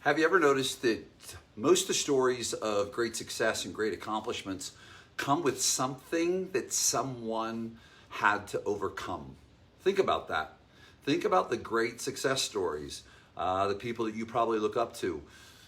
Have you ever noticed that most of the stories of great success and great accomplishments come with something that someone had to overcome? Think about that. Think about the great success stories, the people that you probably look up to.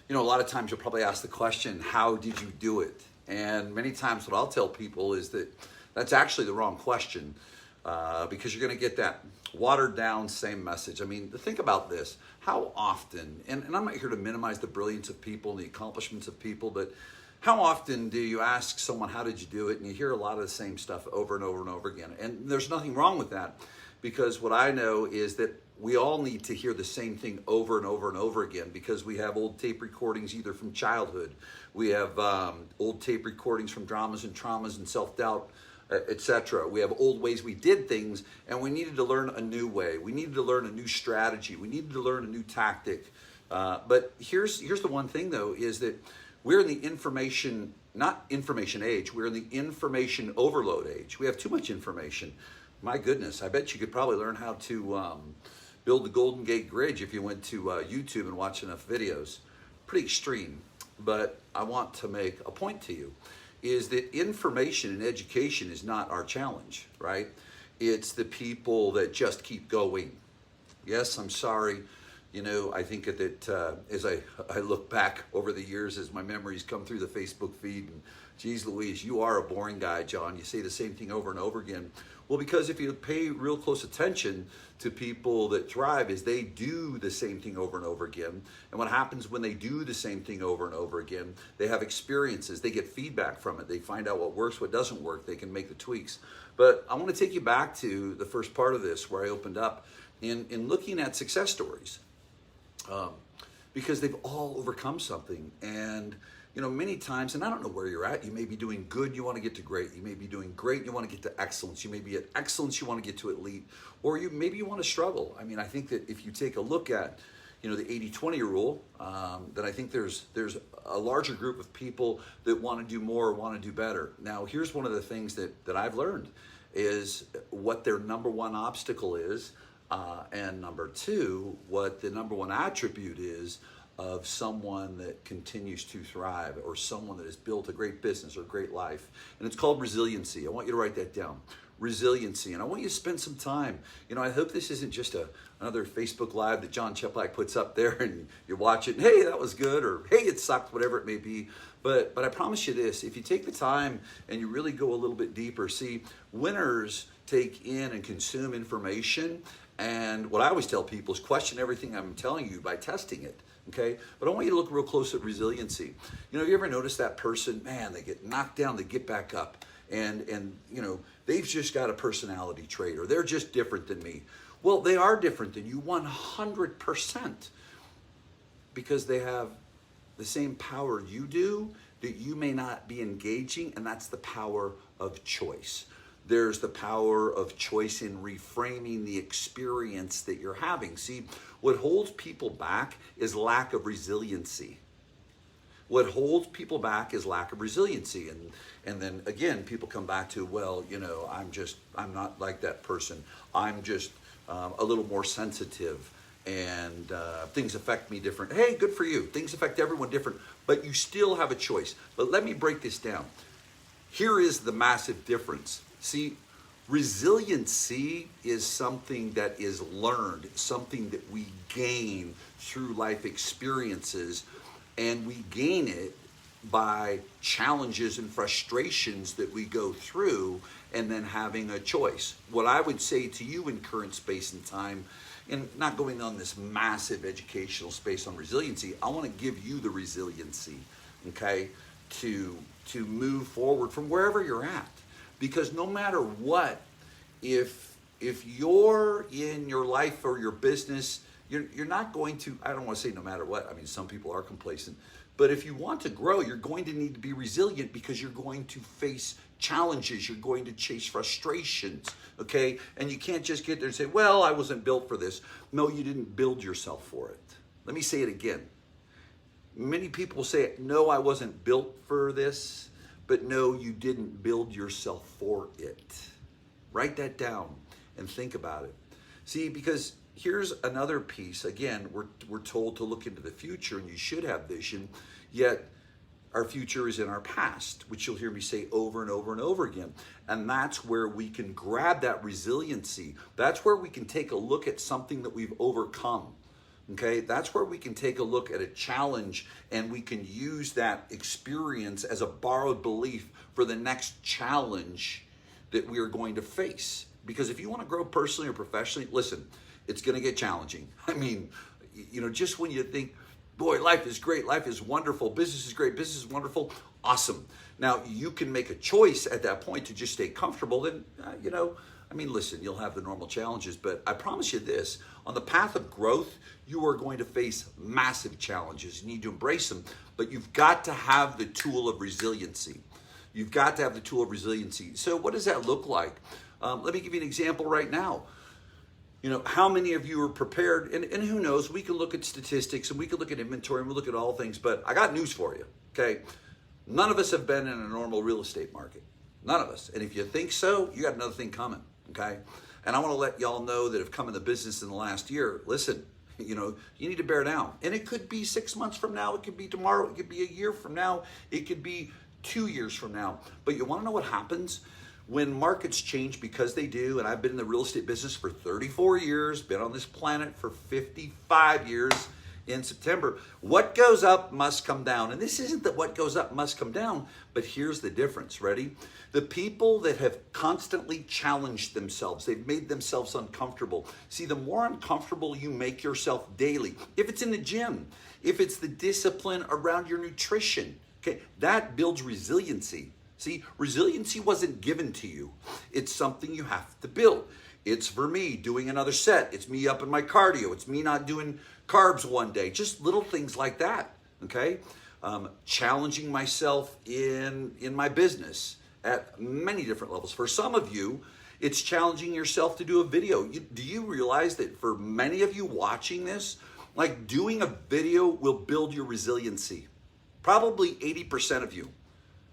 You know, a lot of times you'll probably ask the question, how did you do it? And many times what I'll tell people is that that's actually the wrong question, because you're going to get that watered down same message. I mean, think about this. How often, and I'm not here to minimize the brilliance of people and the accomplishments of people, but how often do you ask someone, how did you do it? And you hear a lot of the same stuff over and over and over again. And there's nothing wrong with that, because what I know is that we all need to hear the same thing over and over and over again, because we have old tape recordings either from childhood. We have old tape recordings from dramas and traumas and self-doubt, etc. We have old ways we did things, and we needed to learn a new way. We needed to learn a new strategy. We needed to learn a new tactic. But here's the one thing, though, is that we're in the not information age, we're in the information overload age. We have too much information. My goodness, I bet you could probably learn how to build the Golden Gate Bridge if you went to YouTube and watched enough videos. Pretty extreme, but I want to make a point to you, is that information and education is not our challenge, right? It's the people that just keep going. Yes, I'm sorry. You know, I think that as I look back over the years, as my memories come through the Facebook feed, and geez Louise, you are a boring guy, John. You say the same thing over and over again. Well, because if you pay real close attention to people that thrive, is they do the same thing over and over again. And what happens when they do the same thing over and over again, they have experiences, they get feedback from it, they find out what works, what doesn't work, they can make the tweaks. But I want to take you back to the first part of this where I opened up in looking at success stories. Because they've all overcome something. And you know, many times, and I don't know where you're at, you may be doing good, you want to get to great. You may be doing great, you want to get to excellence. You may be at excellence, you want to get to elite. Or maybe you want to struggle. I mean, I think that if you take a look at, you know, the 80-20 rule, that I think there's a larger group of people that want to do more, want to do better. Now, here's one of the things that I've learned is what their number one obstacle is, and number two, what the number one attribute is of someone that continues to thrive, or someone that has built a great business or a great life. And it's called resiliency. I want you to write that down. Resiliency. And I want you to spend some time. You know, I hope this isn't just another Facebook Live that John Cheplak puts up there and you watch it and, hey, that was good, or hey, it sucked, whatever it may be. But I promise you this, if you take the time and you really go a little bit deeper, see, winners take in and consume information. And what I always tell people is question everything I'm telling you by testing it. Okay, but I want you to look real close at resiliency. You know, have you ever noticed that person, man, they get knocked down, they get back up, and you know, they've just got a personality trait, or they're just different than me. Well, they are different than you 100%, because they have the same power you do that you may not be engaging, and that's the power of choice. There's the power of choice in reframing the experience that you're having. See, what holds people back is lack of resiliency. What holds people back is lack of resiliency. And then again, people come back to, well, you know, I'm not like that person. I'm just a little more sensitive, and things affect me different. Hey, good for you. Things affect everyone different, but you still have a choice. But let me break this down. Here is the massive difference. See, resiliency is something that is learned, something that we gain through life experiences, and we gain it by challenges and frustrations that we go through, and then having a choice. What I would say to you in current space and time, and not going on this massive educational space on resiliency, I want to give you the resiliency, okay, to move forward from wherever you're at. Because no matter what, if you're in your life or your business, you're not going to, I don't want to say no matter what, I mean, some people are complacent, but if you want to grow, you're going to need to be resilient, because you're going to face challenges, you're going to chase frustrations, okay? And you can't just get there and say, well, I wasn't built for this. No, you didn't build yourself for it. Let me say it again. Many people say, no, I wasn't built for this. But no, you didn't build yourself for it. Write that down and think about it. See, because here's another piece. Again, we're told to look into the future, and you should have vision, yet our future is in our past, which you'll hear me say over and over and over again. And that's where we can grab that resiliency. That's where we can take a look at something that we've overcome. Okay, that's where we can take a look at a challenge, and we can use that experience as a borrowed belief for the next challenge that we are going to face. Because if you want to grow personally or professionally, listen, it's going to get challenging. I mean, just when you think, boy, life is great, life is wonderful, business is great, business is wonderful, awesome. Now, you can make a choice at that point to just stay comfortable. Then, listen, you'll have the normal challenges, but I promise you this, on the path of growth, you are going to face massive challenges. You need to embrace them, but you've got to have the tool of resiliency. You've got to have the tool of resiliency. So what does that look like? Let me give you an example right now. How many of you are prepared? And who knows, we can look at statistics and we can look at inventory and we'll look at all things, but I got news for you, okay? None of us have been in a normal real estate market. None of us. And if you think so, you got another thing coming, okay? And I want to let y'all know that have come in the business in the last year, listen, you need to bear down. And it could be 6 months from now, it could be tomorrow, it could be a year from now, it could be 2 years from now. But you want to know what happens? When markets change, because they do, and I've been in the real estate business for 34 years, been on this planet for 55 years in September, what goes up must come down. And this isn't that what goes up must come down, but here's the difference, ready? The people that have constantly challenged themselves, they've made themselves uncomfortable. See, the more uncomfortable you make yourself daily, if it's in the gym, if it's the discipline around your nutrition, okay, that builds resiliency. See, resiliency wasn't given to you. It's something you have to build. It's for me doing another set. It's me upping my cardio. It's me not doing carbs one day. Just little things like that, okay? Challenging myself in my business at many different levels. For some of you, it's challenging yourself to do a video. Do you realize that for many of you watching this, like doing a video will build your resiliency? Probably 80% of you.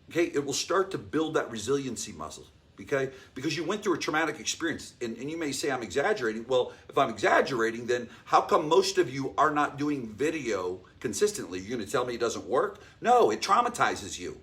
Okay, it will start to build that resiliency muscle, okay? Because you went through a traumatic experience, and you may say I'm exaggerating. Well, if I'm exaggerating, then how come most of you are not doing video consistently? You're gonna tell me it doesn't work? No, it traumatizes you.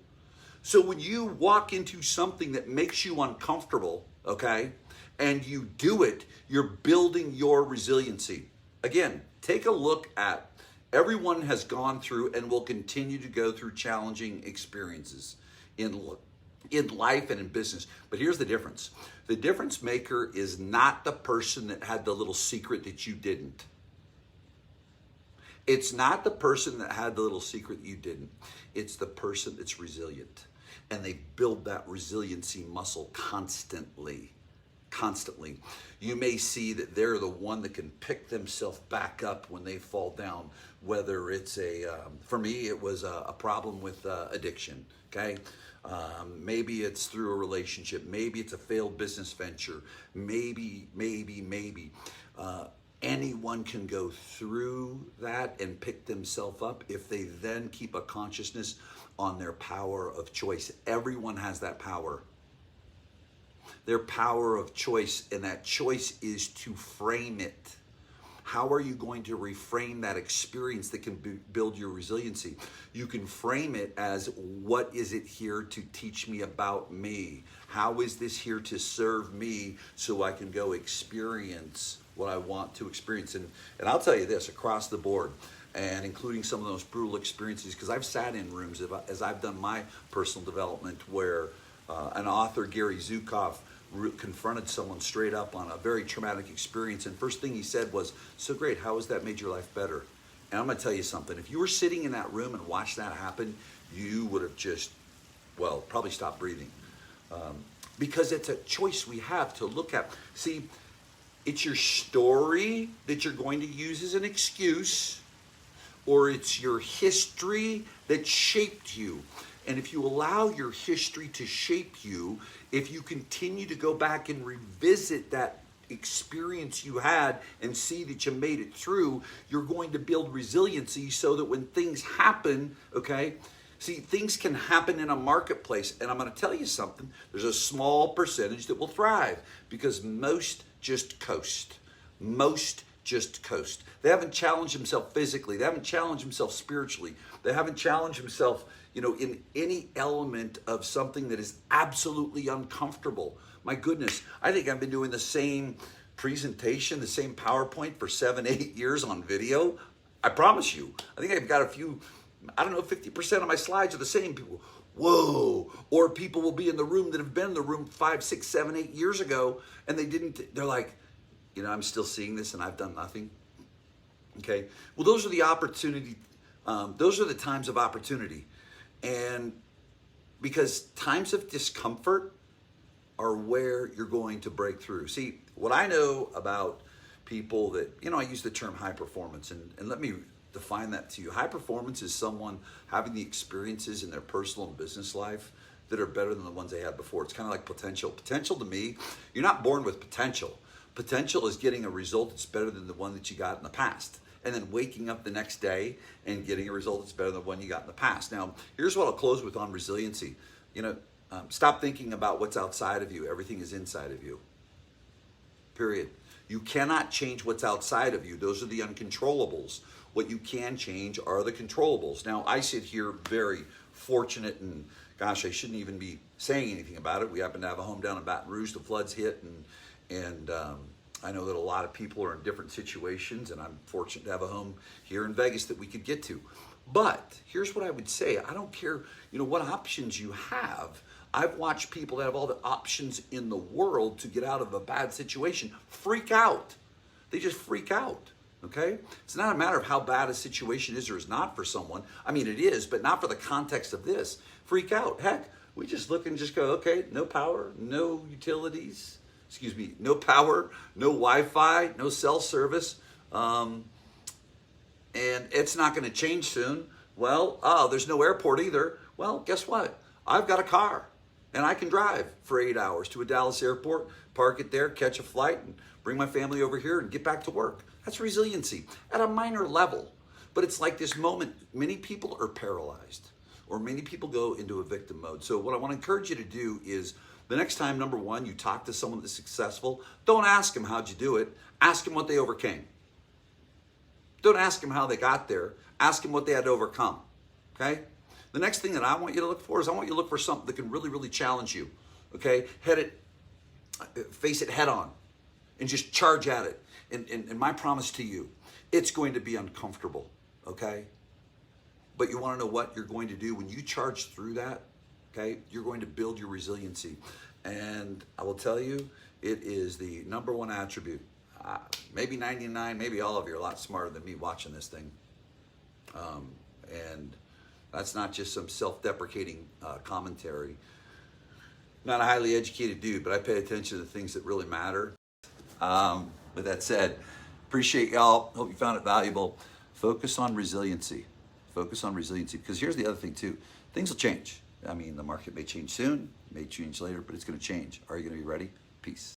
So when you walk into something that makes you uncomfortable, okay, and you do it, you're building your resiliency. Again, take a look at, everyone has gone through and will continue to go through challenging experiences in life and in business. But here's the difference. The difference maker is not the person that had the little secret that you didn't. It's not the person that had the little secret that you didn't. It's the person that's resilient. And they build that resiliency muscle constantly. Constantly. You may see that they're the one that can pick themselves back up when they fall down, whether it's for me, it was a problem with addiction, okay? Maybe it's through a relationship. Maybe it's a failed business venture. Maybe. Anyone can go through that and pick themselves up if they then keep a consciousness on their power of choice. Everyone has that power. Their power of choice, and that choice is to frame it. How are you going to reframe that experience that can build your resiliency? You can frame it as, what is it here to teach me about me? How is this here to serve me so I can go experience what I want to experience? And I'll tell you this, across the board, and including some of those brutal experiences, because I've sat in rooms as I've done my personal development where an author, Gary Zukav, confronted someone straight up on a very traumatic experience, and first thing he said was, so great, how has that made your life better? And I'm going to tell you something. If you were sitting in that room and watched that happen, you would have just, probably stopped breathing. Because it's a choice we have to look at. See, it's your story that you're going to use as an excuse, or it's your history that shaped you. And if you allow your history to shape you, if you continue to go back and revisit that experience you had and see that you made it through, you're going to build resiliency so that when things happen, okay, see, things can happen in a marketplace. And I'm going to tell you something, there's a small percentage that will thrive because most just coast. Most just coast. They haven't challenged themselves physically. They haven't challenged themselves spiritually. They haven't challenged themselves, in any element of something that is absolutely uncomfortable. My goodness, I think I've been doing the same presentation, the same PowerPoint for 7, 8 years on video. I promise you. I think I've got a few, 50% of my slides are the same. People, whoa. Or people will be in the room that have been in the room 5, 6, 7, 8 years ago, and they're like, I'm still seeing this and I've done nothing. Okay. Well, those are the opportunity. Those are the times of opportunity. And because times of discomfort are where you're going to break through. See, what I know about people that, I use the term high performance, and let me define that to you. High performance is someone having the experiences in their personal and business life that are better than the ones they had before. It's kind of like potential. Potential to me, you're not born with potential. Potential is getting a result that's better than the one that you got in the past. And then waking up the next day and getting a result that's better than the one you got in the past. Now, here's what I'll close with on resiliency. Stop thinking about what's outside of you. Everything is inside of you. Period. You cannot change what's outside of you. Those are the uncontrollables. What you can change are the controllables. Now, I sit here very fortunate, and gosh, I shouldn't even be saying anything about it. We happen to have a home down in Baton Rouge. The floods hit, and I know that a lot of people are in different situations, and I'm fortunate to have a home here in Vegas that we could get to. But here's what I would say. I don't care, what options you have. I've watched people that have all the options in the world to get out of a bad situation freak out. They just freak out, okay? It's not a matter of how bad a situation is or is not for someone. I mean, it is, but not for the context of this. Freak out. Heck, we just look and just go, okay, no power, no utilities, no power, no Wi-Fi, no cell service, and it's not going to change soon. Well, there's no airport either. Well, guess what? I've got a car, and I can drive for 8 hours to a Dallas airport, park it there, catch a flight, and bring my family over here and get back to work. That's resiliency at a minor level. But it's like this moment, many people are paralyzed, or many people go into a victim mode. So what I want to encourage you to do is, the next time, number one, you talk to someone that's successful, don't ask them how'd you do it. Ask them what they overcame. Don't ask them how they got there. Ask them what they had to overcome. Okay? The next thing that I want you to look for is I want you to look for something that can really, really challenge you. Okay? Face it head on and just charge at it. And my promise to you, it's going to be uncomfortable. Okay? But you want to know what you're going to do when you charge through that? Okay, you're going to build your resiliency. And I will tell you, it is the number one attribute. Maybe 99, maybe all of you are a lot smarter than me watching this thing. And that's not just some self-deprecating commentary. Not a highly educated dude, but I pay attention to the things that really matter. With that said, appreciate y'all. Hope you found it valuable. Focus on resiliency. Focus on resiliency. Because here's the other thing too. Things will change. I mean, the market may change soon, may change later, but it's going to change. Are you going to be ready? Peace.